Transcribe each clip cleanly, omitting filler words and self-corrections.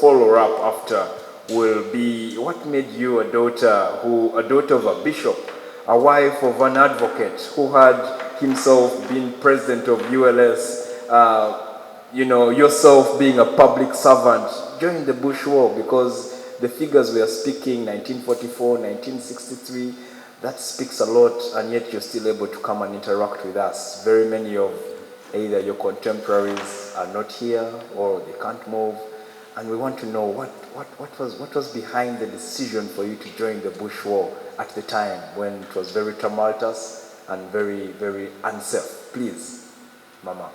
follow-up after will be, what made you a daughter of a bishop, a wife of an advocate who had himself been president of ULS, yourself being a public servant during the Bush War, because the figures we are speaking, 1944, 1963, that speaks a lot, and yet you're still able to come and interact with us. Very many of either your contemporaries are not here or they can't move, and we want to know what was behind the decision for you to join the Bush War at the time when it was very tumultuous and very, very unsafe. Please, Mama.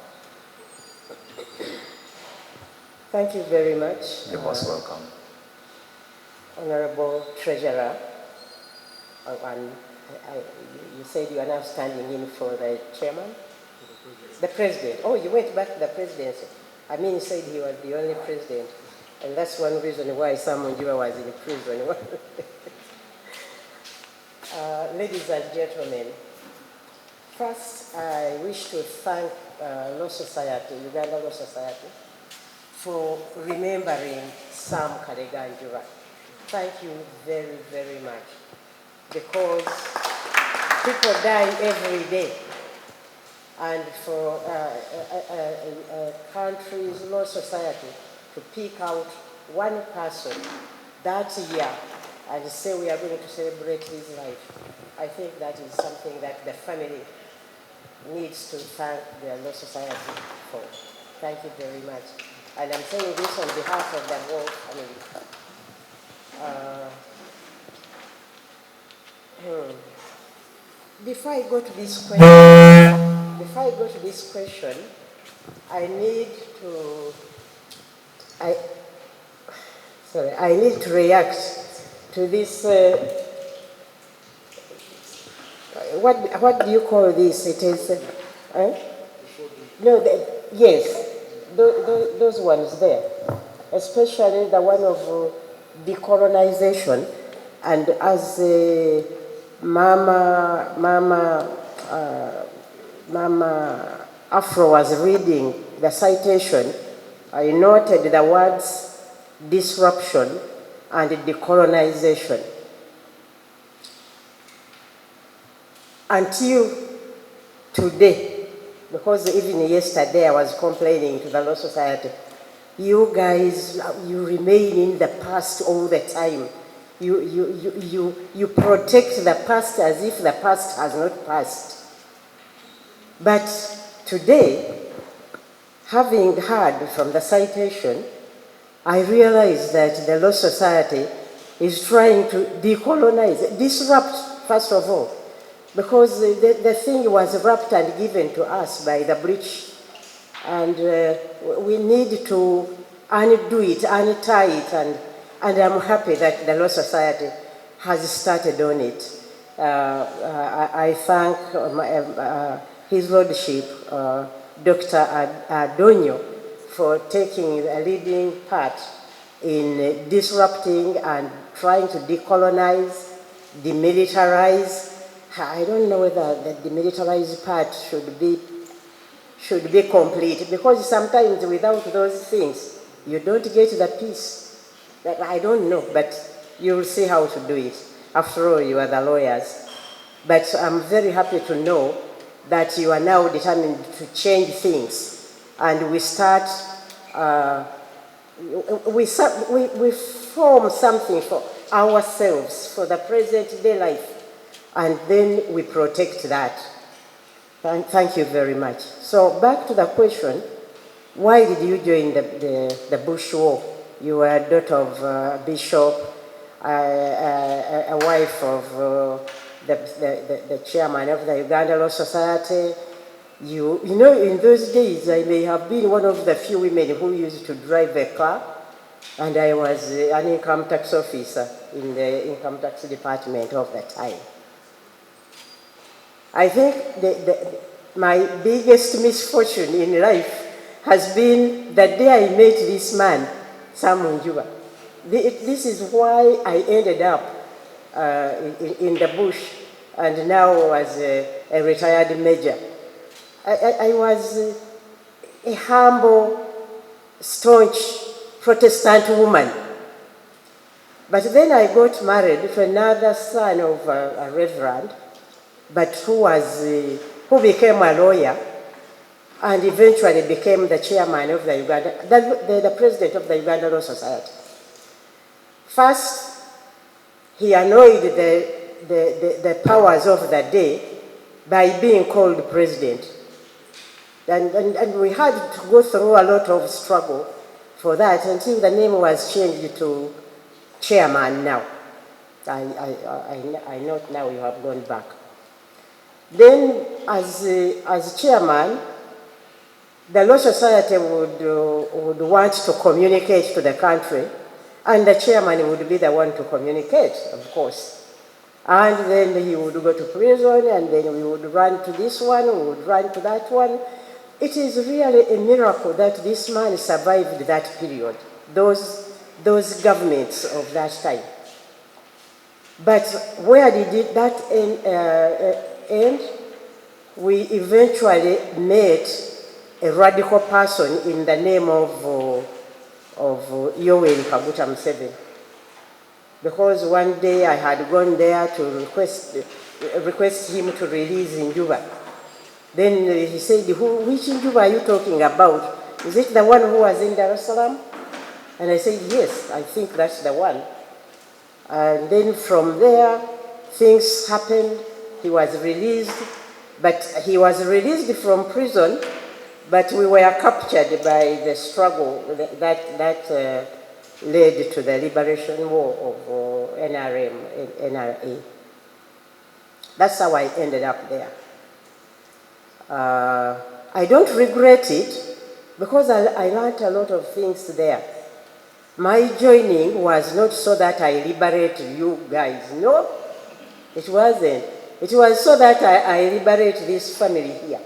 Thank you very much. You're most welcome. Honorable Treasurer, and you said you are now standing in for the chairman? The president. Oh, you went back to the presidency. I mean, you said he was the only president, and that's one reason why Njuba was in prison. Ladies and gentlemen, first I wish to thank Law Society, Uganda Law Society, for remembering Sam Karega Njuba. Thank you very, very much, because people die every day. And for a country's law society to pick out one person that year and say we are going to celebrate his life, I think that is something that the family needs to thank their law society for. Thank you very much. And I'm saying this on behalf of the whole family. Before I go to this question, I need to react to this. What do you call this? It is. No, yes, those ones there, especially the one of decolonization, and as Mama Afro was reading the citation, I noted the words disruption and decolonization. Until today, because even yesterday I was complaining to the Law Society, you guys, you remain in the past all the time. You protect the past as if the past has not passed. But today, having heard from the citation, I realize that the Law Society is trying to decolonize, disrupt, first of all, because the thing was wrapped and given to us by the British, and we need to undo it, untie it, and I'm happy that the Law Society has started on it. I thank His Lordship, Dr. Adonyo, for taking a leading part in disrupting and trying to decolonize, demilitarize. I don't know whether the demilitarized part should be complete, because sometimes without those things, you don't get the peace. I don't know, but you'll see how to do it. After all, you are the lawyers. But I'm very happy to know that you are now determined to change things. And we start, we form something for ourselves, for the present day life. And then we protect that. Thank you very much. So back to the question, why did you join the Bush War? You were a daughter of a bishop, a wife of the chairman of the Uganda Law Society. You know, in those days, I may have been one of the few women who used to drive a car, and I was an income tax officer in the income tax department of the time. I think my biggest misfortune in life has been the day I met this man, Sam Njuba. This is why I ended up in the bush and now as a retired major. I was a humble, staunch Protestant woman. But then I got married to another son of a reverend, but who became a lawyer and eventually became the chairman of the the president of the Uganda Law Society. First, he annoyed the powers of the day by being called president. And we had to go through a lot of struggle for that until the name was changed to chairman now. I note now you have gone back. Then as chairman, the Law Society would want to communicate to the country, and the chairman would be the one to communicate, of course. And then he would go to prison, and then we would run to this one, we would run to that one. It is really a miracle that this man survived that period, those governments of that time. But where did that end? We eventually met a radical person in the name of Yoweri Kaguta Museveni. Because one day I had gone there to request him to release Njuba. Then he said, which Njuba are you talking about? Is it the one who was in Dar es Salaam? And I said, yes, I think that's the one. And then from there, things happened. He was released, but he was released from prison, but we were captured by the struggle that led to the liberation war of NRA. That's how I ended up there. I don't regret it because I learned a lot of things there. My joining was not so that I liberate you guys. No, it wasn't. It was so that I liberate this family here.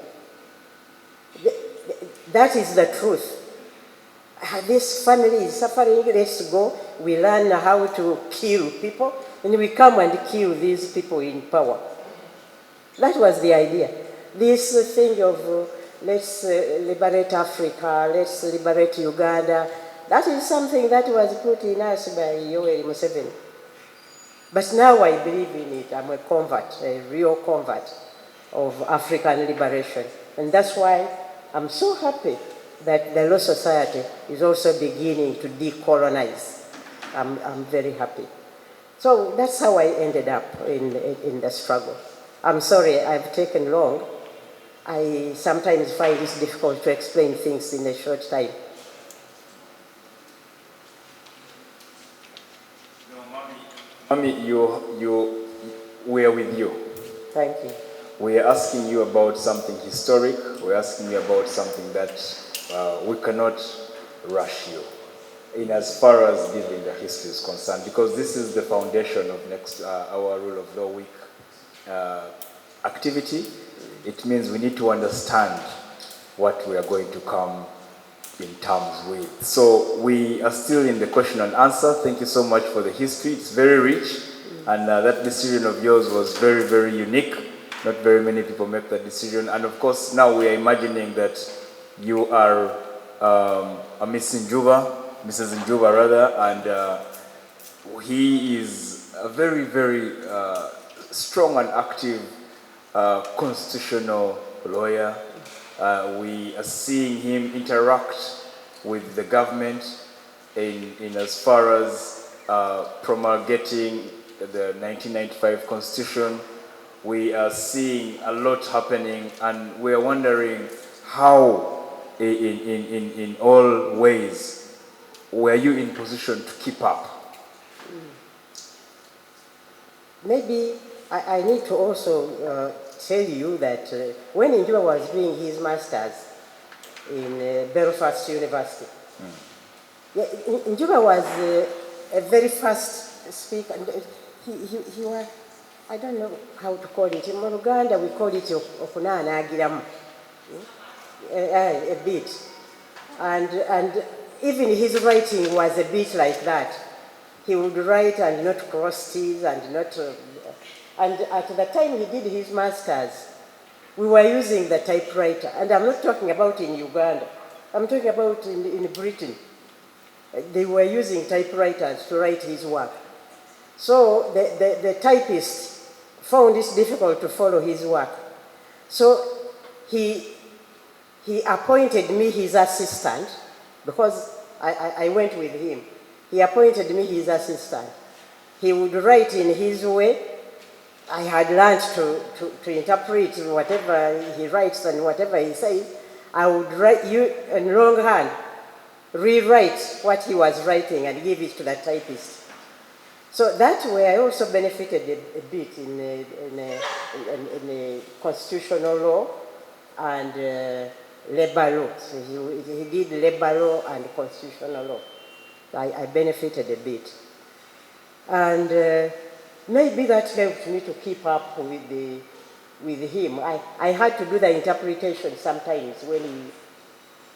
That is the truth. This family is suffering, let's go. We learn how to kill people, and we come and kill these people in power. That was the idea. This thing of let's liberate Africa, let's liberate Uganda, that is something that was put in us by Yoweri Museveni. But now I believe in it. I'm a convert, a real convert of African liberation. And that's why I'm so happy that the Law Society is also beginning to decolonize. I'm very happy. So that's how I ended up in the struggle. I'm sorry I've taken long. I sometimes find it difficult to explain things in a short time. No, Mami, we are with you. Thank you. We are asking you about something historic. We're asking you about something that we cannot rush you in as far as giving the history is concerned, because this is the foundation of our Rule of Law Week activity. It means we need to understand what we are going to come in terms with. So we are still in the question and answer. Thank you so much for the history. It's very rich, and that decision of yours was very, very unique. Not very many people make that decision. And of course, now we are imagining that you are a Mrs. Njuba rather, and he is a very, very strong and active constitutional lawyer. We are seeing him interact with the government in as far as promulgating the 1995 Constitution. We are seeing a lot happening, and we are wondering how, in all ways, were you in position to keep up? Maybe I need to also tell you that when Njuba was doing his master's in Belfast University, Njuba was a very fast speaker. He was, I don't know how to call it. In Uganda, we call it okunanagiramu, a bit. And even his writing was a bit like that. He would write and not cross T's and not... and at the time he did his master's, we were using the typewriter. And I'm not talking about in Uganda. I'm talking about in Britain. They were using typewriters to write his work. So the typist found it difficult to follow his work. So he appointed me his assistant, because I went with him. He appointed me his assistant. He would write in his way. I had learned to interpret whatever he writes and whatever he says. I would write you in longhand, rewrite what he was writing and give it to the typist. So that way I also benefited a bit in constitutional law and labor law. So he did labor law and constitutional law. I benefited a bit. And maybe that helped me to keep up with him. I had to do the interpretation sometimes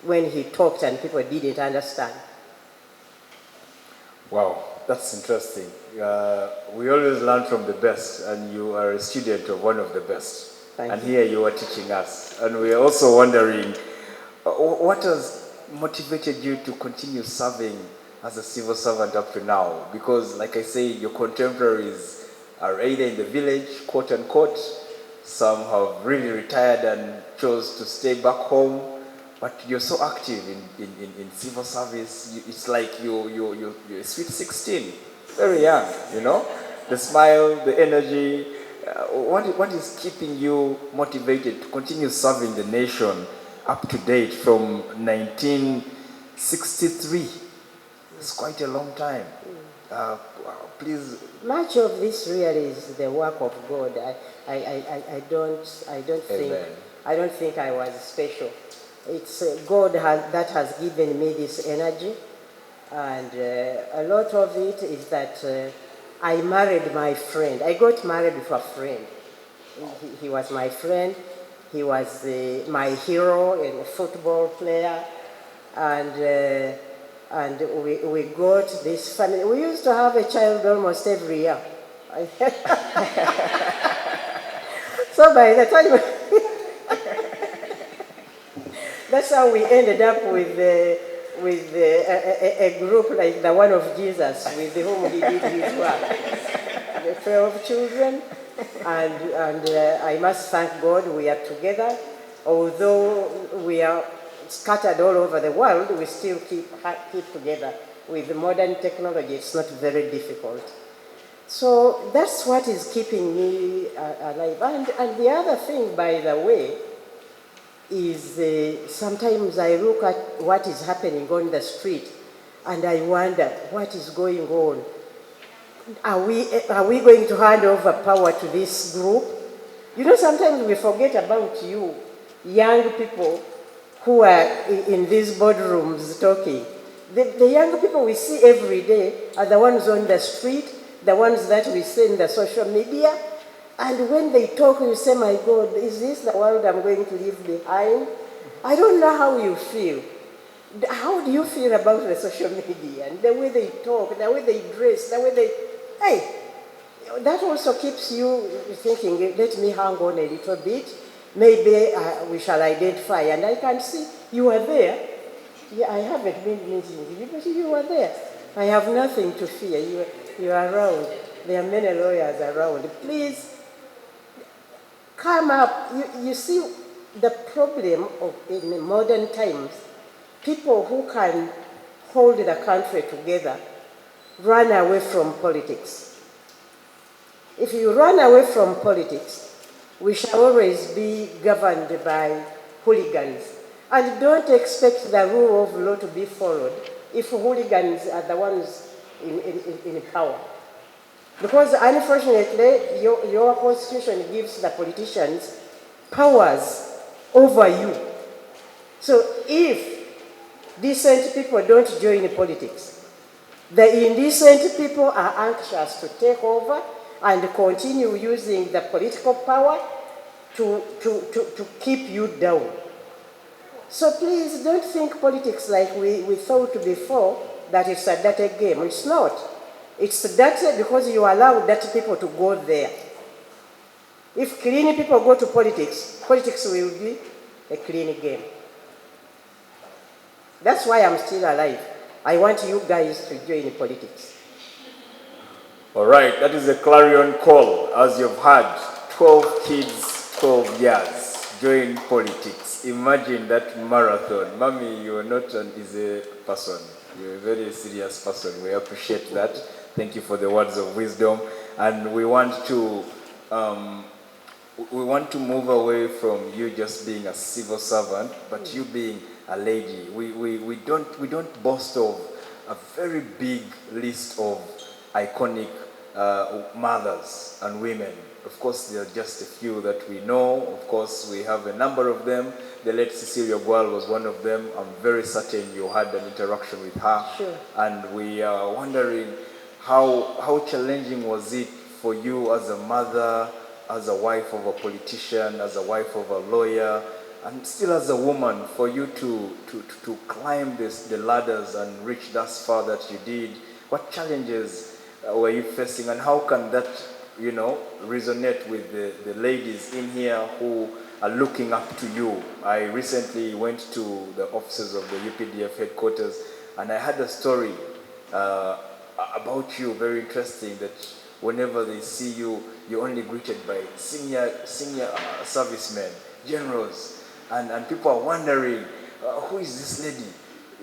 when he talked and people didn't understand. Wow, that's interesting. We always learn from the best, and you are a student of one of the best. Thank and you. Here you are teaching us. And we are also wondering, what has motivated you to continue serving as a civil servant up to now? Because, like I say, your contemporaries are either in the village, quote unquote. Some have really retired and chose to stay back home. But you're so active in civil service. It's like you're a sweet 16, very young, you know? The smile, the energy. What is keeping you motivated to continue serving the nation up to date from 1963? It's quite a long time. Please. Much of this really is the work of God. I don't think I was special. It's God that has given me this energy, and a lot of it is that I married my friend. I got married to a friend. He was my friend. He was my hero and a football player, and we got this family. We used to have a child almost every year. So by the time that's how we ended up with a group like the one of Jesus, with whom he did his work. The 12 children, and I must thank God we are together. Although we are scattered all over the world, we still keep together. With modern technology, it's not very difficult. So that's what is keeping me alive. And the other thing, by the way, is sometimes I look at what is happening on the street and I wonder what is going on. Are we going to hand over power to this group? You know, sometimes we forget about you, young people who are in these boardrooms talking. The young people we see every day are the ones on the street, the ones that we see in the social media. And when they talk, you say, my God, is this the world I'm going to leave behind? I don't know how you feel. How do you feel about the social media and the way they talk, the way they dress, the way they... Hey, that also keeps you thinking, let me hang on a little bit. Maybe we shall identify. And I can see you are there. Yeah, I haven't been meeting you, but you are there. I have nothing to fear. You are around. There are many lawyers around. Please, come up. You see, the problem in modern times, people who can hold the country together run away from politics. If you run away from politics, we shall always be governed by hooligans. And don't expect the rule of law to be followed if hooligans are the ones in power. Because unfortunately, your constitution gives the politicians powers over you. So if decent people don't join politics, the indecent people are anxious to take over and continue using the political power to keep you down. So please don't think politics like we thought before, that it's a dirty game. It's not. It's dirty because you allow dirty people to go there. If clean people go to politics, politics will be a clean game. That's why I'm still alive. I want you guys to join politics. All right, that is a clarion call. As you've heard, 12 kids, 12 years, join politics. Imagine that marathon. Mommy, you are not an easy person. You're a very serious person. We appreciate that. Thank you for the words of wisdom. And we want to move away from you just being a civil servant, but you being a lady. We don't boast of a very big list of iconic mothers and women. Of course, there are just a few that we know. Of course, we have a number of them. The late Cecilia Gual was one of them. I'm very certain you had an interaction with her. Sure. And we are wondering how challenging was it for you as a mother, as a wife of a politician, as a wife of a lawyer, and still as a woman, for you to climb the ladders and reach thus far that you did? What challenges were you facing, and how can that, resonate with the ladies in here who are looking up to you? I recently went to the offices of the UPDF headquarters, and I had a story about you, very interesting, that whenever they see you, you're only greeted by senior servicemen, generals, and people are wondering, who is this lady?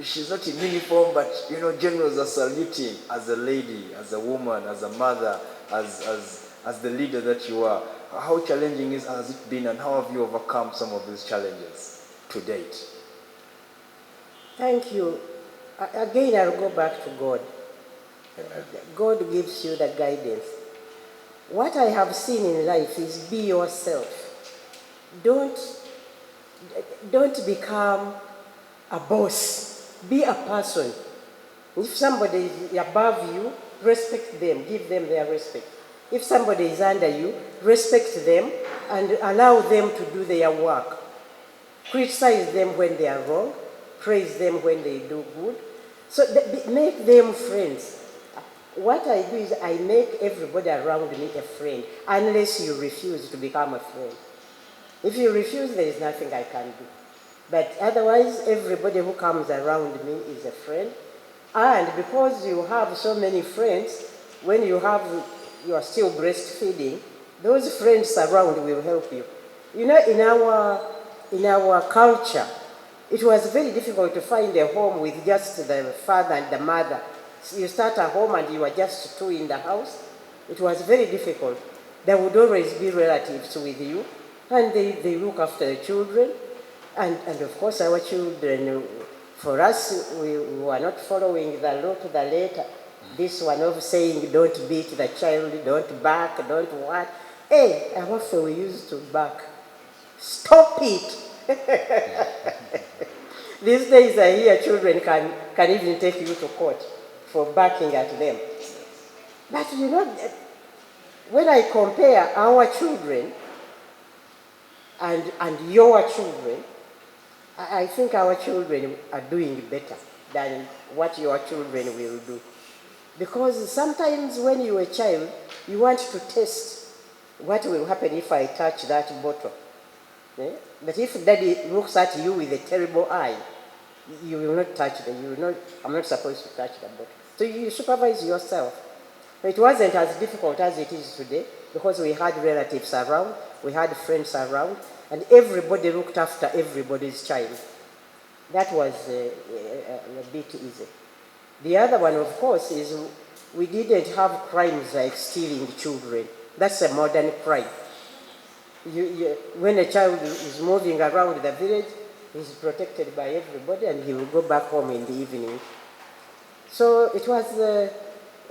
She's not in uniform, but generals are saluting as a lady, as a woman, as a mother, as the leader that you are. How challenging has it been, and how have you overcome some of these challenges to date? Thank you. Again, I'll go back to God. God gives you the guidance. What I have seen in life is be yourself. Don't become a boss. Be a person. If somebody is above you, respect them. Give them their respect. If somebody is under you, respect them and allow them to do their work. Criticize them when they are wrong. Praise them when they do good. So make them friends. What I do is I make everybody around me a friend, unless you refuse to become a friend. If you refuse, there is nothing I can do. But otherwise, everybody who comes around me is a friend. And because you have so many friends, when you are still breastfeeding, those friends around will help you. In our culture, it was very difficult to find a home with just the father and the mother. So you start a home and you are just two in the house. It was very difficult. There would always be relatives with you, and they look after the children. And of course, our children, for us, we were not following the law to the letter. This one of saying, don't beat the child, don't bark, don't what. Hey, how often we used to bark. Stop it. These days I hear children can even take you to court for barking at them. But when I compare our children and your children, I think our children are doing better than what your children will do. Because sometimes when you're a child, you want to test what will happen if I touch that bottle. Yeah? But if daddy looks at you with a terrible eye, you will not touch it. I'm not supposed to touch the bottle. So you supervise yourself. It wasn't as difficult as it is today, because we had relatives around, we had friends around, and everybody looked after everybody's child. That was a bit easy. The other one, of course, is we didn't have crimes like stealing children. That's a modern crime. When a child is moving around the village, he's protected by everybody, and he will go back home in the evening. So it was a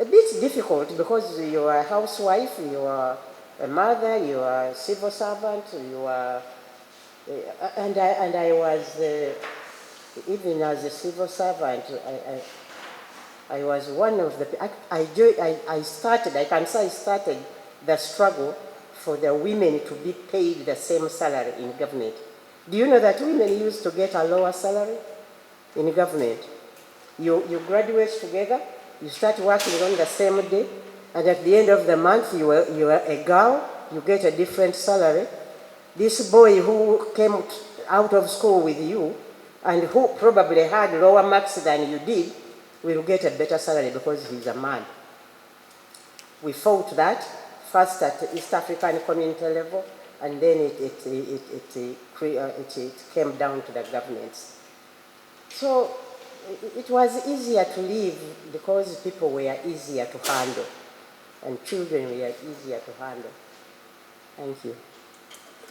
bit difficult, because you are a housewife, you are a mother, you are a civil servant, you are, and I was, even as a civil servant, I was one of the, I started the struggle for the women to be paid the same salary in government. Do you know that women used to get a lower salary in government? You graduate together, you start working on the same day, and at the end of the month, you are a girl, you get a different salary. This boy who came out of school with you, and who probably had lower marks than you did, will get a better salary because he's a man. We fought that, first at the East African community level, and then it came down to the governments. So it was easier to live because people were easier to handle, and children were easier to handle. Thank you.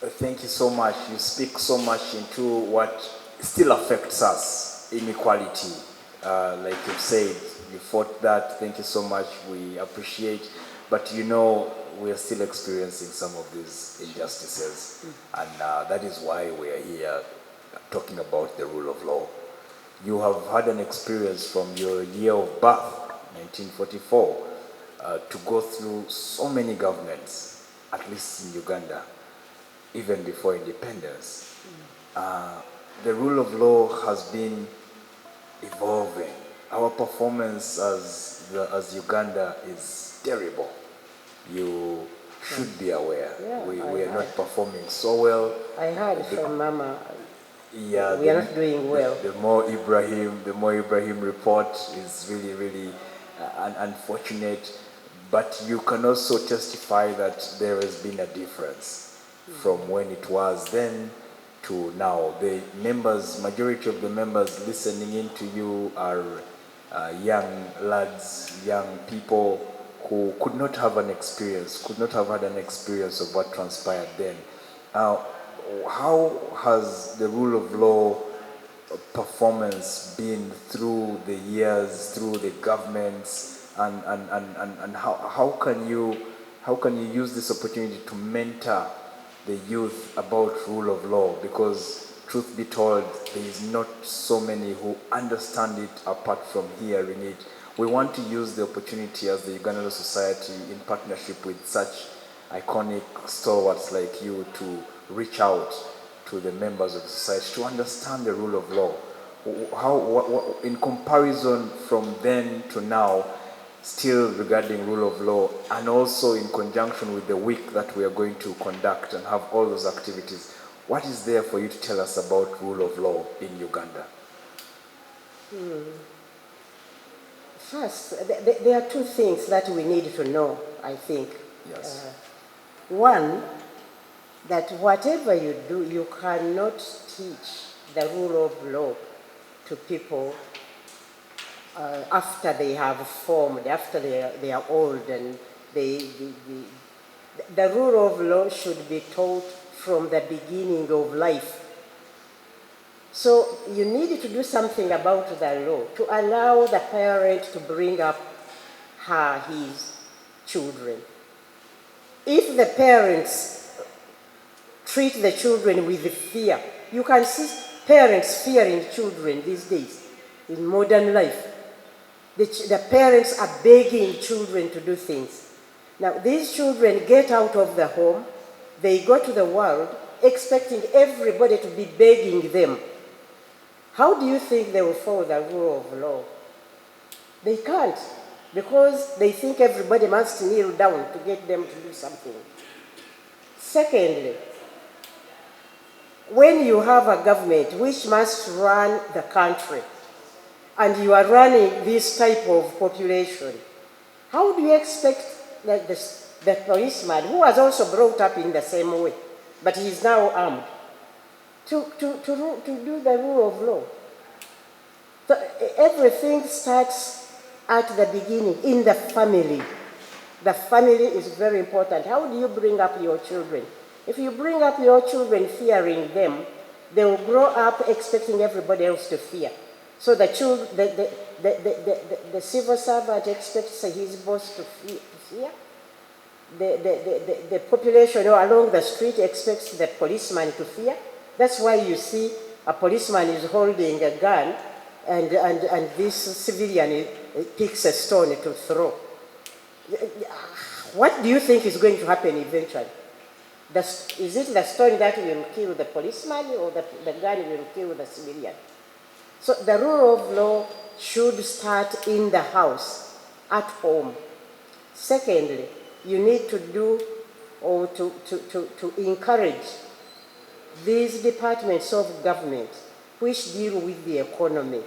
Thank you so much. You speak so much into what still affects us, inequality. Like you've said, you fought that. Thank you so much. We appreciate. But you know, we are still experiencing some of these injustices. And that is why we are here talking about the rule of law. You have had an experience from your year of birth, 1944, to go through so many governments, at least in Uganda, even before independence. The rule of law has been evolving. Our performance as Uganda is terrible. You should be aware. Yeah, we are not performing so well. I heard from Mama, Yeah, we are not doing well. The more Ibrahim report is really, really unfortunate. But you can also testify that there has been a difference from when it was then to now. The members, majority of the members listening in to you are young lads, young people who could not have had an experience of what transpired then. How has the rule of law performance been through the years, through the governments, and how can you use this opportunity to mentor the youth about rule of law? Because truth be told, there is not so many who understand it apart from hearing it. We want to use the opportunity as the Uganda Law Society, in partnership with such iconic stalwarts like you, to reach out to the members of the society to understand the rule of law. What, in comparison from then to now, still regarding rule of law, and also in conjunction with the week that we are going to conduct and have all those activities, what is there for you to tell us about rule of law in Uganda? First, there are two things that we need to know, I think. Yes. One, that whatever you do, you cannot teach the rule of law to people after they have formed, after they are old, and the rule of law should be taught from the beginning of life. So you need to do something about the law to allow the parent to bring up his children. If the parents treat the children with fear, you can see parents fearing children these days in modern life. The parents are begging children to do things. Now, these children get out of the home, they go to the world, expecting everybody to be begging them. How do you think they will follow the rule of law? They can't, because they think everybody must kneel down to get them to do something. Secondly, when you have a government which must run the country, and you are running this type of population, how do you expect that the policeman, who was also brought up in the same way, but he is now armed, to do the rule of law? So everything starts at the beginning, in the family. The family is very important. How do you bring up your children? If you bring up your children fearing them, they will grow up expecting everybody else to fear. So the civil servant expects his boss to fear. The population along the street expects the policeman to fear. That's why you see a policeman is holding a gun, and this civilian picks a stone to throw. What do you think is going to happen eventually? Is it the stone that will kill the policeman, or the gun will kill the civilian? So the rule of law should start in the house, at home. Secondly, you need to do, or to encourage these departments of government which deal with the economy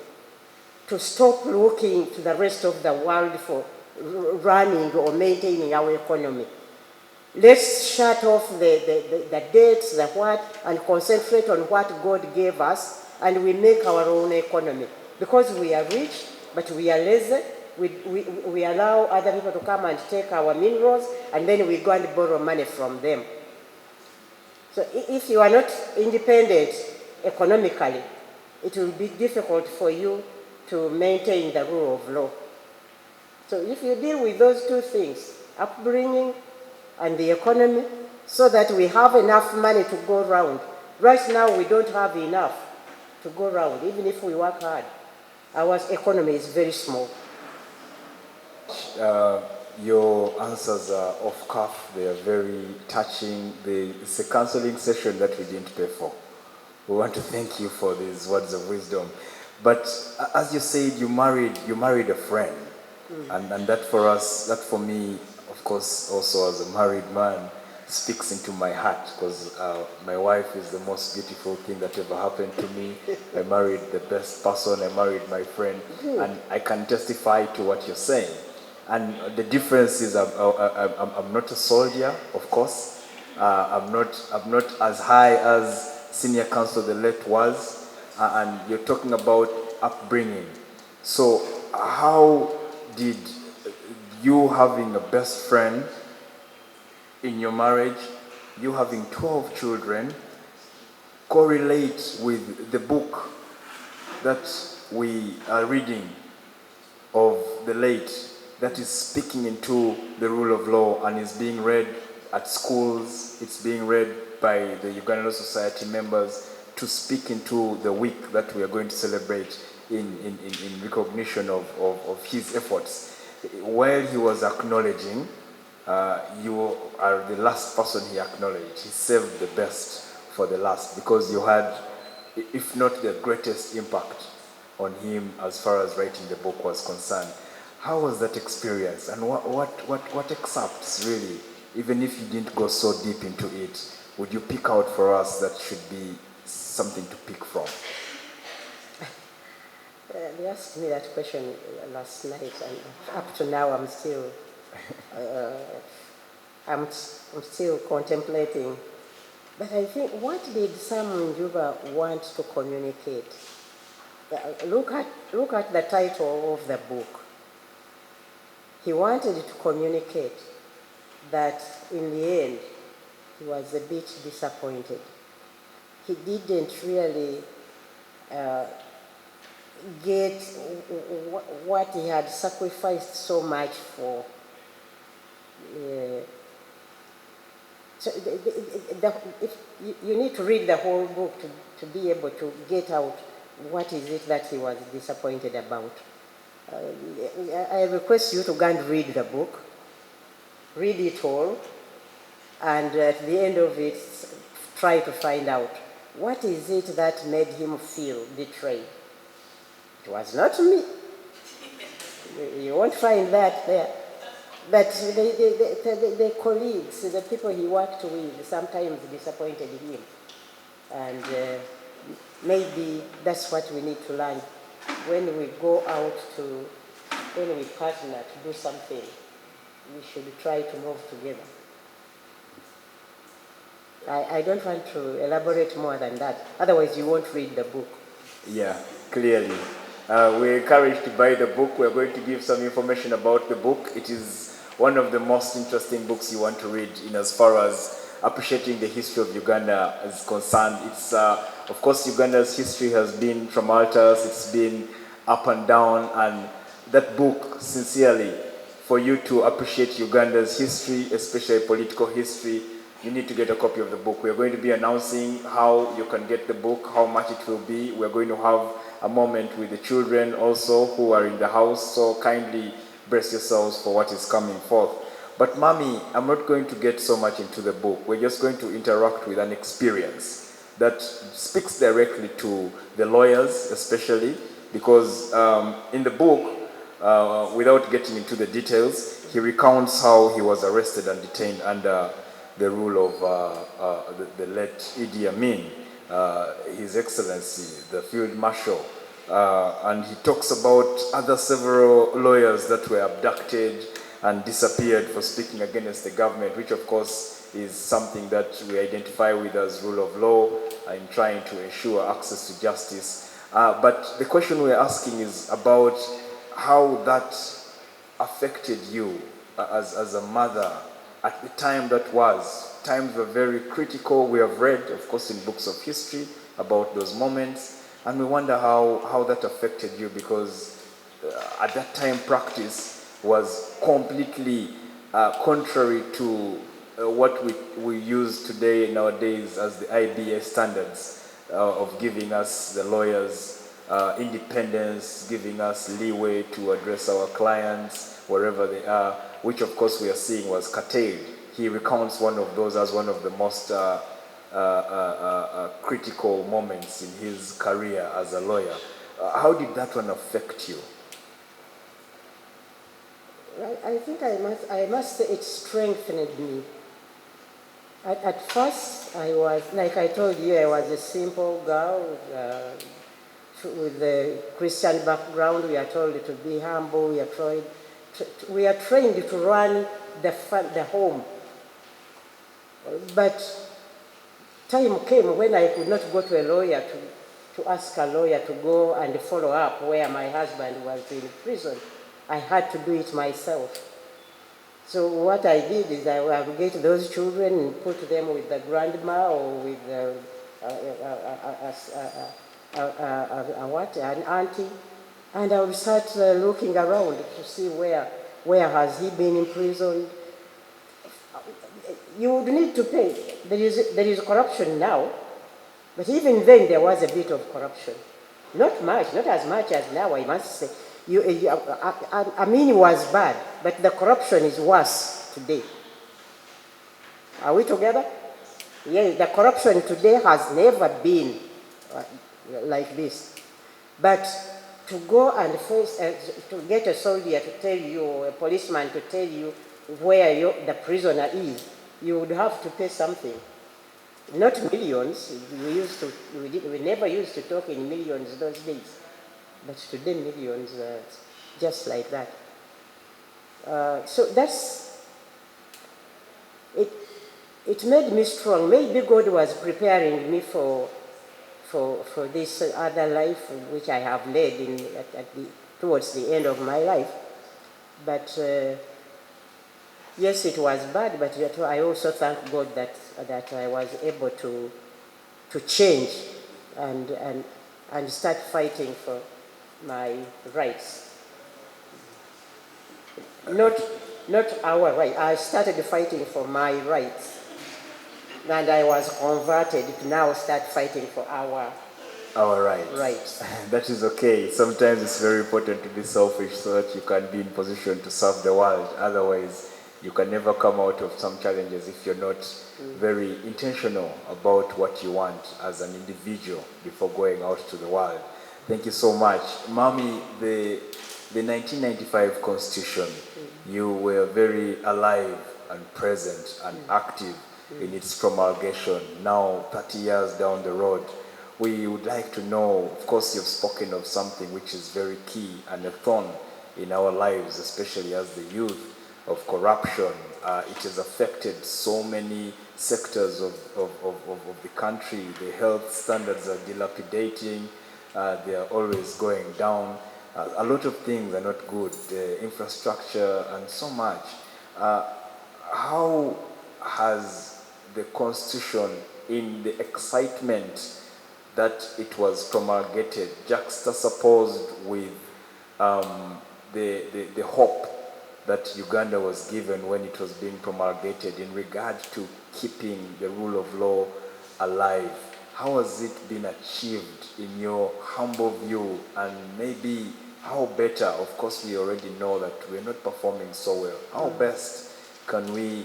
to stop looking to the rest of the world for running or maintaining our economy. Let's shut off the debts, the what, and concentrate on what God gave us, and we make our own economy. Because we are rich, but we are lazy, we allow other people to come and take our minerals, and then we go and borrow money from them. So if you are not independent economically, it will be difficult for you to maintain the rule of law. So if you deal with those two things, upbringing and the economy, so that we have enough money to go around. Right now, we don't have enough to go around, even if we work hard. Our economy is very small. Your answers are off cuff. They are very touching. It's a counseling session that we didn't pay for. We want to thank you for these words of wisdom. But as you said, you married a friend. And that for us, that for me, of course, also as a married man, speaks into my heart, because my wife is the most beautiful thing that ever happened to me. I married the best person. I married my friend. And I can testify to what you're saying. And the difference is I'm not a soldier, of course. I'm not as high as senior counsel the late was. And you're talking about upbringing. So how did you having a best friend in your marriage, you having 12 children, correlate with the book that we are reading of the late, that is speaking into the rule of law and is being read at schools, it's being read by the Uganda Law Society members to speak into the week that we are going to celebrate in recognition of his efforts. While he was acknowledging, you are the last person he acknowledged. He saved the best for the last, because you had, if not the greatest impact on him as far as writing the book was concerned. How was that experience? And what excerpts really, even if you didn't go so deep into it, would you pick out for us that should be something to pick from? They asked me that question last night, and up to now I'm still, I'm still contemplating. But I think, what did Sam Njuba want to communicate? Look at the title of the book. He wanted to communicate that in the end, he was a bit disappointed. He didn't really get what he had sacrificed so much for. So if you need to read the whole book to be able to get out what is it that he was disappointed about. I request you to go and read the book, read it all, and at the end of it, try to find out what is it that made him feel betrayed. It was not me. You won't find that there. But the colleagues, the people he worked with, sometimes disappointed him. And maybe that's what we need to learn. When we go out when we partner to do something, we should try to move together. I don't want to elaborate more than that. Otherwise, you won't read the book. Yeah, clearly. We're encouraged to buy the book. We're going to give some information about the book. It is one of the most interesting books you want to read in as far as appreciating the history of Uganda is concerned. It's, of course, Uganda's history has been tumultuous. It's been up and down. And that book, sincerely, for you to appreciate Uganda's history, especially political history, you need to get a copy of the book. We're going to be announcing how you can get the book, how much it will be. We're going to have a moment with the children also who are in the house, so kindly brace yourselves for what is coming forth. But Mommy, I'm not going to get so much into the book. We're just going to interact with an experience that speaks directly to the lawyers, especially, because in the book, without getting into the details, he recounts how he was arrested and detained under the rule of the late Idi Amin, His Excellency, the Field Marshal. and he talks about other several lawyers that were abducted and disappeared for speaking against the government, which of course is something that we identify with as rule of law in trying to ensure access to justice. But the question we're asking is about how that affected you as a mother at the time that was. Times were very critical. We have read, of course, in books of history about those moments, and we wonder how that affected you, because at that time practice was completely contrary to what we use today nowadays as the IBA standards of giving us, the lawyers, independence, giving us leeway to address our clients wherever they are, which of course we are seeing was curtailed. He recounts one of those as one of the most critical moments in his career as a lawyer. How did that one affect you? I think I must say it strengthened me. At first, I was, like I told you, I was a simple girl with a Christian background. We are told to be humble. We are trained to run the home. But time came when I could not go to a lawyer to ask a lawyer to go and follow up where my husband was in prison. I had to do it myself. So what I did is I would get those children and put them with the grandma or with an auntie, and I would start looking around to see where has he been imprisoned. You would need to pay. There is corruption now, but even then there was a bit of corruption. Not much, not as much as now, I must say. I mean, it was bad, but the corruption is worse today. Are we together? Yeah, the corruption today has never been like this. But to go and face, to get a soldier to tell you, or a policeman to tell you where the prisoner is, you would have to pay something. Not millions. We never used to talk in millions those days. But today, millions, just like that. So that's, it made me strong. Maybe God was preparing me for this other life which I have led towards the end of my life. But yes, it was bad, but I also thank God that I was able to change and start fighting for my rights. Not our right. I started fighting for my rights. And I was converted to now start fighting for our rights. That is okay. Sometimes it's very important to be selfish so that you can be in position to serve the world. Otherwise, you can never come out of some challenges if you're not very intentional about what you want as an individual before going out to the world. Thank you so much. Mami, the 1995 Constitution, you were very alive and present and active in its promulgation. Now, 30 years down the road, we would like to know, of course, you've spoken of something which is very key and a thorn in our lives, especially as the youth, of corruption. It has affected so many sectors of the country. The health standards are dilapidating. They are always going down. A lot of things are not good. The infrastructure and so much. How has the Constitution, in the excitement that it was promulgated, juxtaposed with the hope that Uganda was given when it was being promulgated in regard to keeping the rule of law alive, how has it been achieved in your humble view, and maybe how better? Of course, we already know that we're not performing so well. How best can we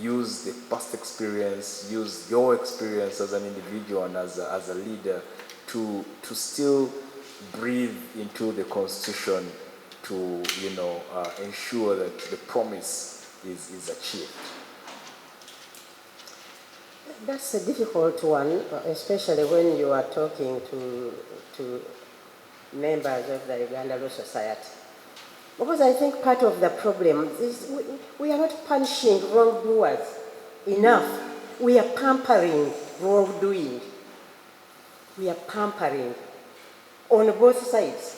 use the past experience, use your experience as an individual and as a leader to still breathe into the Constitution to ensure that the promise is achieved? That's a difficult one, especially when you are talking to members of the Uganda Law Society. Because I think part of the problem is we are not punishing wrongdoers enough. We are pampering wrongdoing. We are pampering on both sides.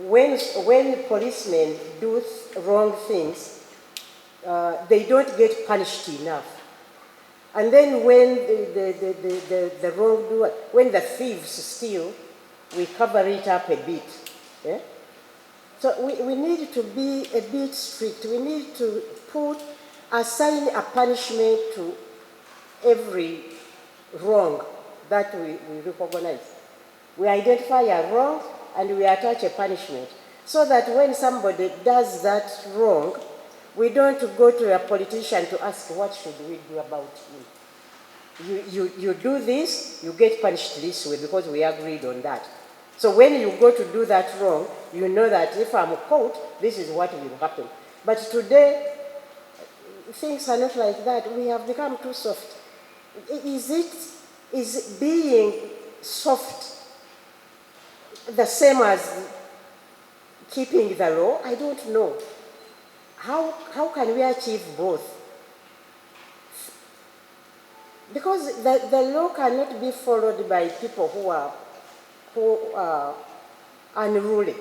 When policemen do wrong things, they don't get punished enough. And then when the wrongdoer, when the thieves steal, we cover it up a bit. Yeah? So we need to be a bit strict. We need to assign a punishment to every wrong that we recognize. We identify a wrong and we attach a punishment, so that when somebody does that wrong, we don't go to a politician to ask, what should we do about him? You do this, you get punished this way because we agreed on that. So when you go to do that wrong, you know that if I'm caught, this is what will happen. But today, things are not like that. We have become too soft. Is being soft the same as keeping the law? I don't know. How can we achieve both? Because the law cannot be followed by people who are unruly.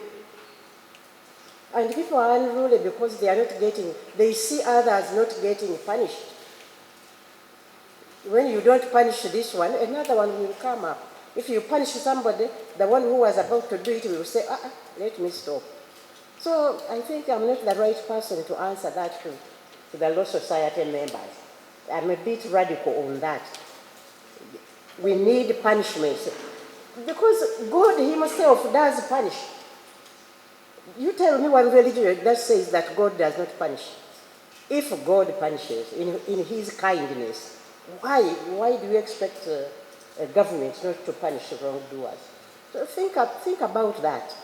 And people are unruly because they see others not getting punished. When you don't punish this one, another one will come up. If you punish somebody, the one who was about to do it will say, let me stop. So I think I'm not the right person to answer that to the Law Society members. I'm a bit radical on that. We need punishments. Because God himself does punish. You tell me one religion that says that God does not punish. If God punishes in his kindness, why do you expect a government not to punish wrongdoers? So think about that.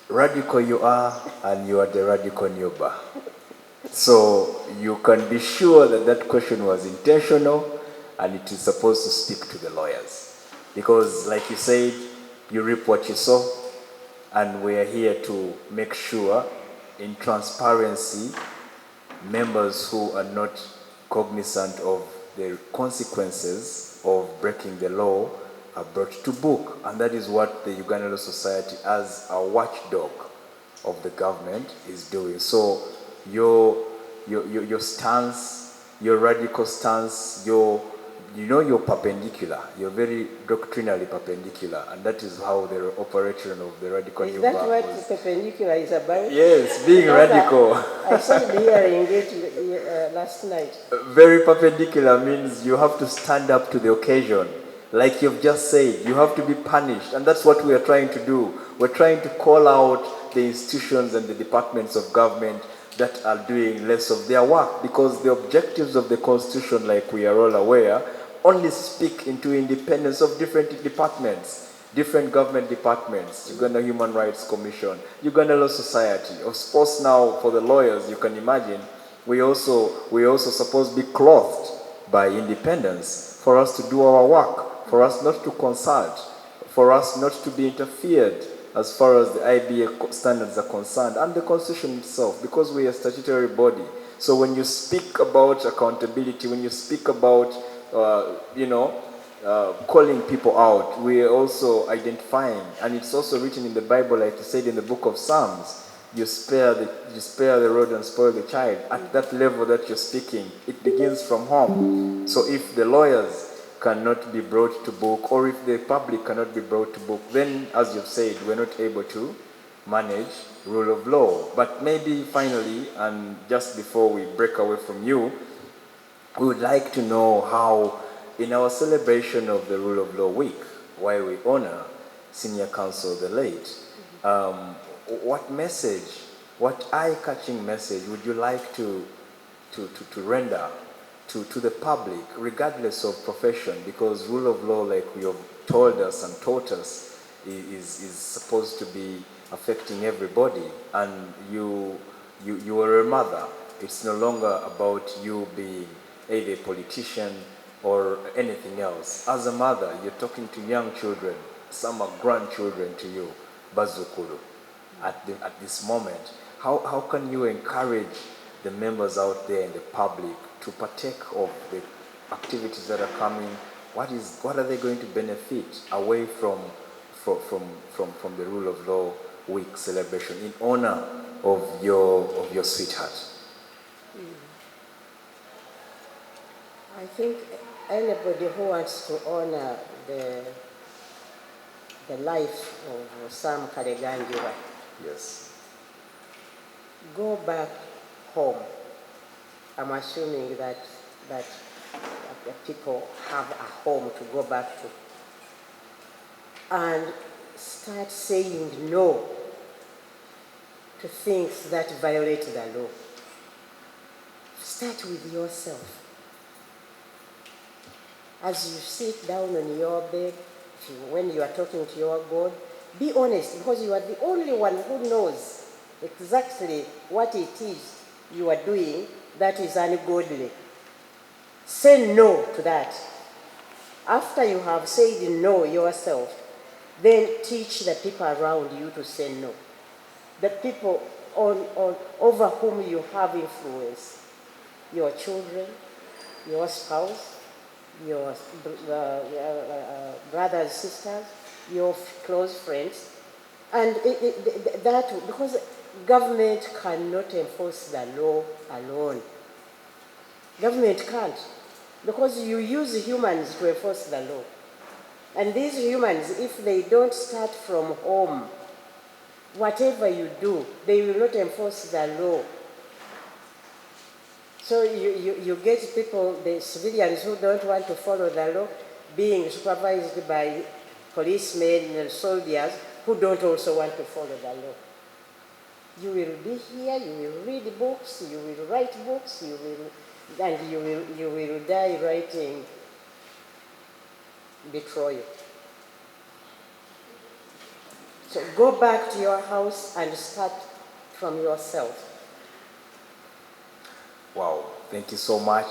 Radical you are, and you are the radical Njuba. So you can be sure that that question was intentional, and it is supposed to speak to the lawyers. Because like you said, you reap what you sow, and we are here to make sure, in transparency, members who are not cognizant of the consequences of breaking the law are brought to book. And that is what the Uganda Law Society, as a watchdog of the government, is doing. So your stance, your radical stance, you're perpendicular. You're very doctrinally perpendicular, and that is how the operation of the radical Is that what perpendicular is about? Yes, being radical. I started hearing it last night. Very perpendicular means you have to stand up to the occasion. Like you've just said, you have to be punished, and that's what we are trying to do. We're trying to call out the institutions and the departments of government that are doing less of their work, because the objectives of the Constitution, like we are all aware, only speak into independence of different departments, different government departments, Uganda Human Rights Commission, Uganda Law Society. Of course, now for the lawyers, you can imagine, we also supposed to be clothed by independence for us to do our work, for us not to consult, for us not to be interfered as far as the IBA standards are concerned, and the Constitution itself, because we are a statutory body. So when you speak about accountability, when you speak about, calling people out, we are also identifying, and it's also written in the Bible, like you said in the book of Psalms, you spare the rod and spoil the child. At that level that you're speaking, it begins from home. So if the lawyers cannot be brought to book, or if the public cannot be brought to book, then, as you've said, we're not able to manage rule of law. But maybe finally, and just before we break away from you, we would like to know how, in our celebration of the Rule of Law Week, while we honor Senior Counsel the late, what message, what eye-catching message would you like to render to the public, regardless of profession? Because rule of law, like you have told us and taught us, is supposed to be affecting everybody. And you are a mother. It's no longer about you being either a politician or anything else. As a mother, you're talking to young children some are grandchildren to you, Bazukulu, at this moment. How can you encourage the members out there in the public to partake of the activities that are coming? What are they going to benefit away from the Rule of Law Week celebration in honor of your sweetheart? I think anybody who wants to honor the life of Sam Njuba, Yes. go back home. I'm assuming that the people have a home to go back to, and start saying no to things that violate the law. Start with yourself. As you sit down on your bed, when you are talking to your God, be honest, because you are the only one who knows exactly what it is you are doing that is ungodly. Say no to that. After you have said no yourself, then teach the people around you to say no. The people over whom you have influence, your children, your spouse, your brothers, sisters, your close friends, and that, because government cannot enforce the law alone. Government can't, because you use humans to enforce the law. And these humans, if they don't start from home, whatever you do, they will not enforce the law. So you get people, the civilians who don't want to follow the law, being supervised by policemen and soldiers who don't also want to follow the law. You will be here, you will read books, you will write books, and you will die writing betrayal. So go back to your house and start from yourself. Wow, thank you so much.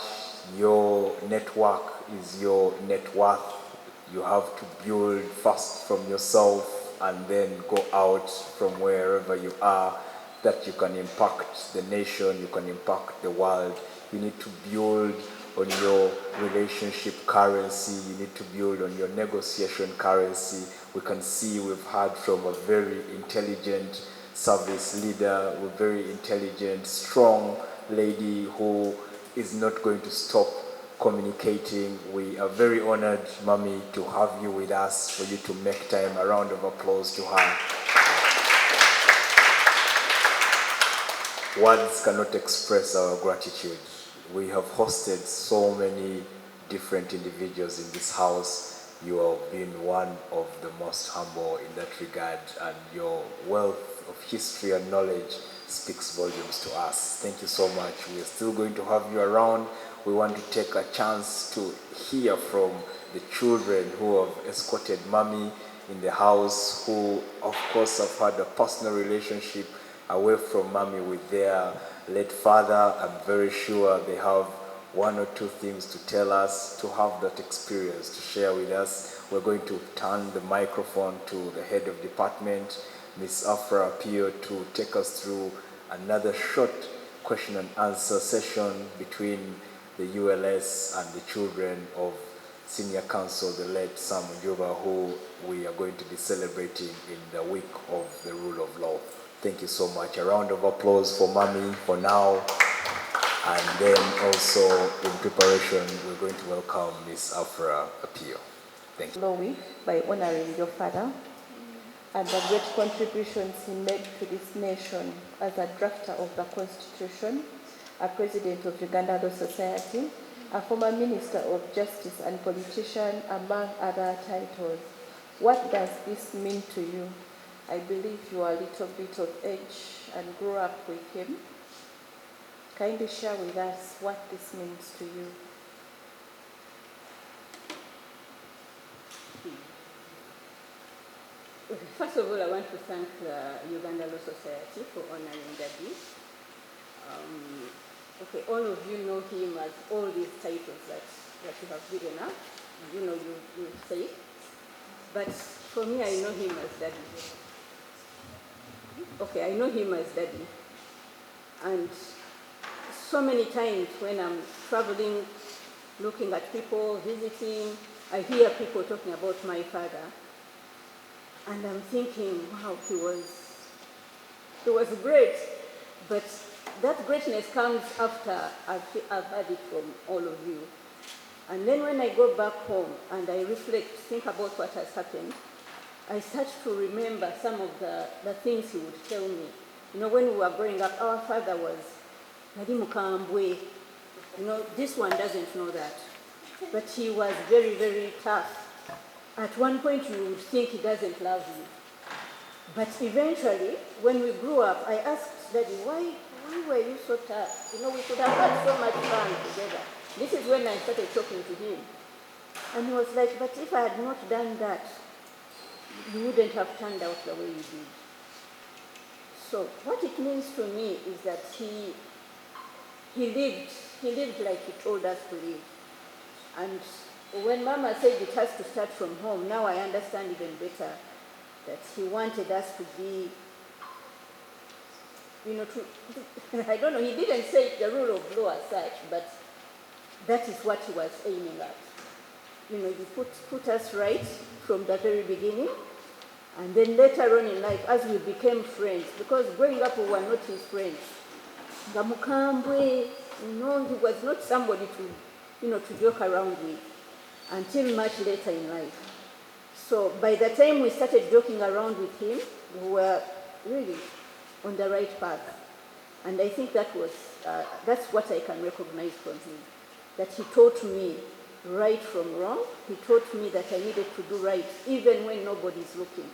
Your network is your net worth. You have to build first from yourself and then go out from wherever you are, that you can impact the nation, you can impact the world. You need to build on your relationship currency. You need to build on your negotiation currency. We can see we've heard from a very intelligent service leader, a very intelligent, strong lady who is not going to stop communicating. We are very honored, Mommy, to have you with us, for you to make time. A round of applause to her. Words cannot express our gratitude. We have hosted so many different individuals in this house. You have been one of the most humble in that regard, and your wealth of history and knowledge speaks volumes to us. Thank you so much. We are still going to have you around. We want to take a chance to hear from the children who have escorted Mommy in the house, who of course have had a personal relationship away from Mommy with their late father. I'm very sure they have one or two things to tell us, to have that experience to share with us. We're going to turn the microphone to the head of department, Ms. Afra Apio, to take us through another short question and answer session between the ULS and the children of Senior Counsel, the late Sam Njuba, who we are going to be celebrating in the week of the Rule of Law. Thank you so much. A round of applause for Mommy for now. And then also in preparation, we're going to welcome Ms. Afra Apio. Thank you. Law Week by honoring your father and the great contributions he made to this nation as a drafter of the Constitution, a president of Uganda Law Society, a former minister of justice and politician, among other titles. What does this mean to you? I believe you are a little bit of age and grew up with him. Kindly share with us what this means to you. First of all, I want to thank the Uganda Law Society for honoring Daddy. Okay, all of you know him as all these titles that you have given up. You know, you say. But For me, I know him as daddy. Okay, I know him as daddy. And so many times when I'm traveling, looking at people, visiting, I hear people talking about my father. And I'm thinking, wow, he was great. But that greatness comes after I've heard it from all of you. And then when I go back home and I reflect, think about what has happened, I start to remember some of the things he would tell me. You know, when we were growing up, our father was Nadi Mukambwe. You know, this one doesn't know that. But he was very, very tough. At one point, you would think he doesn't love you. But eventually, when we grew up, I asked Daddy, why were you so tough? You know, we could have had so much fun together. This is when I started talking to him. And he was like, but if I had not done that, you wouldn't have turned out the way you did. So what it means to me is that he lived like he told us to live. And when Mama said it has to start from home, now I understand even better that he wanted us to be, you know, I don't know, he didn't say the rule of law as such, but that is what he was aiming at. You know, he put us right from the very beginning, and then later on in life, as we became friends, because growing up we were not his friends. Gamukambwe, you know, he was not somebody to joke around with until much later in life. So by the time we started joking around with him, we were really on the right path. And I think that's what I can recognize from him. That he taught me right from wrong. He taught me that I needed to do right, even when nobody's looking.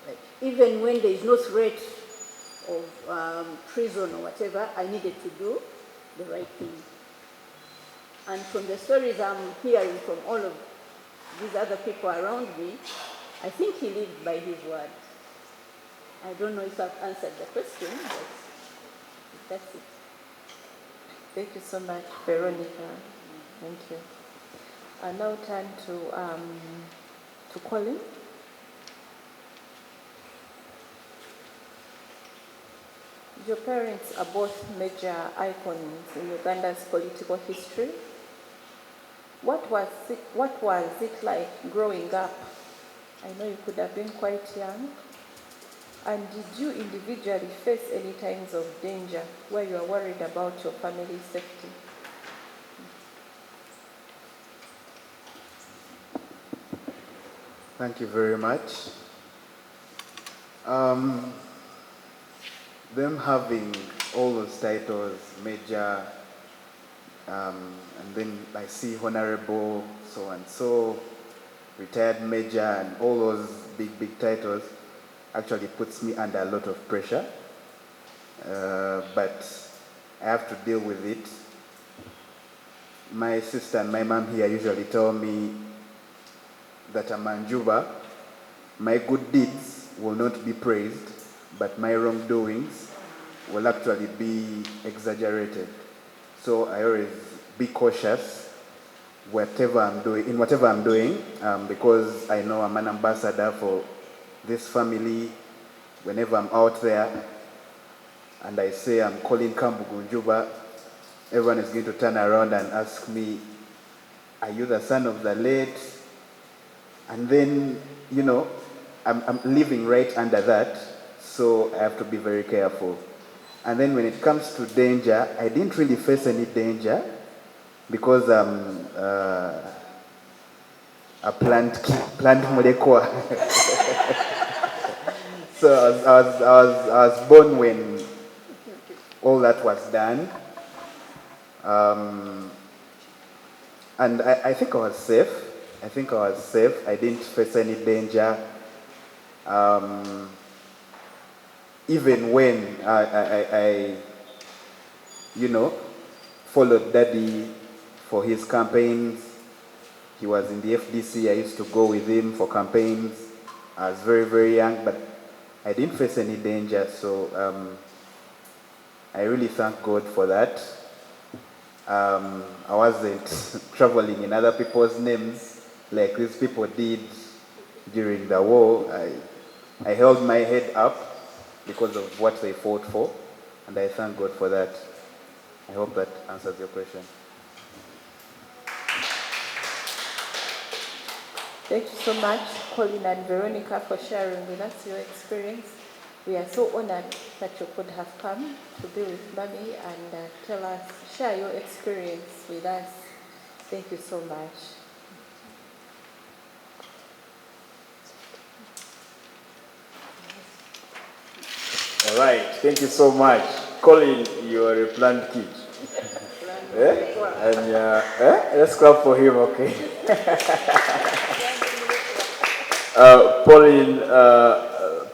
Like, even when there is no threat of prison or whatever, I needed to do the right thing. And from the stories I'm hearing from all of these other people around me, I think he lived by his word. I don't know if I've answered the question, but that's it. Thank you so much, Veronica. Thank you. I now turn to Colin. Your parents are both major icons in Uganda's political history. What was it like growing up? I know you could have been quite young. And did you individually face any times of danger where you are worried about your family's safety? Thank you very much. Them having all those titles, major, and then I see honorable, so and so, retired major, and all those big titles actually puts me under a lot of pressure. But I have to deal with it. My sister and my mom here usually tell me that I'm a Njuba. My good deeds will not be praised, but my wrongdoings will actually be exaggerated. So I always be cautious in whatever I'm doing, because I know I'm an ambassador for this family. Whenever I'm out there and I say I'm calling Kambugu Njuba, everyone is going to turn around and ask me, are you the son of the late? And then, you know, I'm living right under that, so I have to be very careful. And then when it comes to danger, I didn't really face any danger because I'm a plant molecule. So I was born when all that was done. And I think I was safe. I didn't face any danger. Even when I followed Daddy for his campaigns. He was in the FDC. I used to go with him for campaigns. I was very, very young, but I didn't face any danger. So I really thank God for that. I wasn't traveling in other people's names like these people did during the war, I held my head up because of what they fought for, and I thank God for that. I hope that answers your question. Thank you so much, Colin and Veronica, for sharing with us your experience. We are so honored that you could have come to be with Mommy and share your experience with us. Thank you so much. All right, thank you so much. Colin, you are a planned kid. And let's clap for him, okay?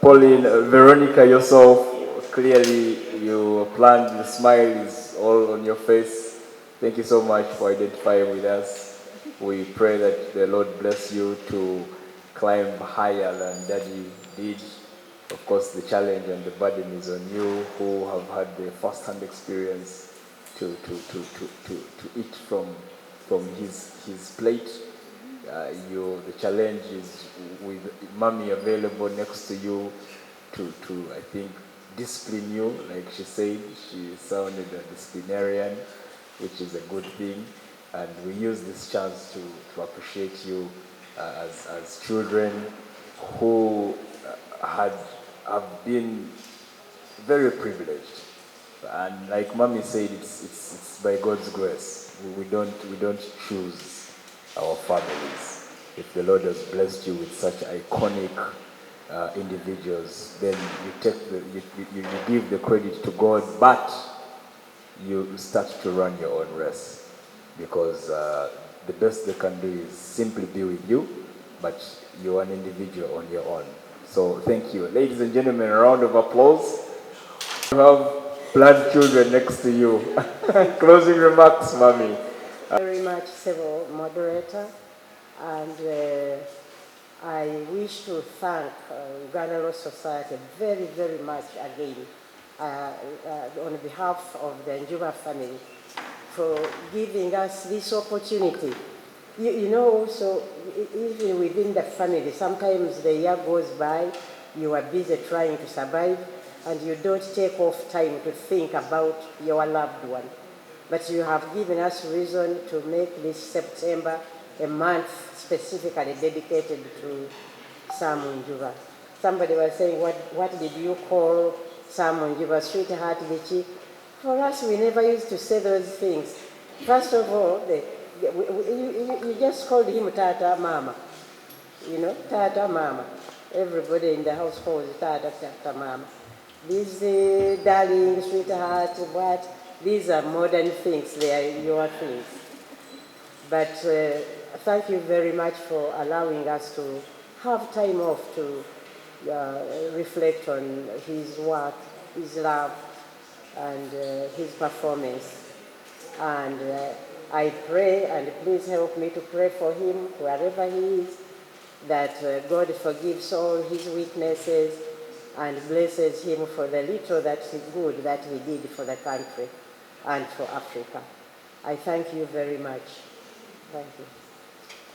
Pauline, Veronica, yourself, clearly you planned, the smile is all on your face. Thank you so much for identifying with us. We pray that the Lord bless you to climb higher than Daddy did. Of course, the challenge and the burden is on you who have had the first-hand experience to eat from his plate. The challenge is with Mommy available next to you to I think discipline you. Like she said, she sounded a disciplinarian, which is a good thing. And we use this chance to appreciate you as children who have been very privileged. And like Mommy said, it's by God's grace. We don't choose our families. If the Lord has blessed you with such iconic individuals, then you give the credit to God, but you start to run your own race, because the best they can do is simply be with you, but you're an individual on your own. So thank you. Ladies and gentlemen, a round of applause. You have blood children next to you. Closing remarks, Mommy. Very much, civil moderator, and I wish to thank Uganda Law Society very, very much again on behalf of the Njuba family for giving us this opportunity. You know, also, even within the family, sometimes the year goes by, you are busy trying to survive, and you don't take off time to think about your loved one. But you have given us reason to make this September a month specifically dedicated to Sam Njuba. Somebody was saying, what did you call Sam Njuba, sweetheart, Vichy? For us, we never used to say those things. First of all, you just called him Tata Mama. You know, Tata Mama. Everybody in the house calls Tata Mama. These darling, sweetheart, what? These are modern things, they are your things. But thank you very much for allowing us to have time off to reflect on his work, his love, and his performance. And I pray, and please help me to pray for him, wherever he is, that God forgives all his weaknesses and blesses him for the little good that he did for the country and for Africa. I thank you very much. Thank you.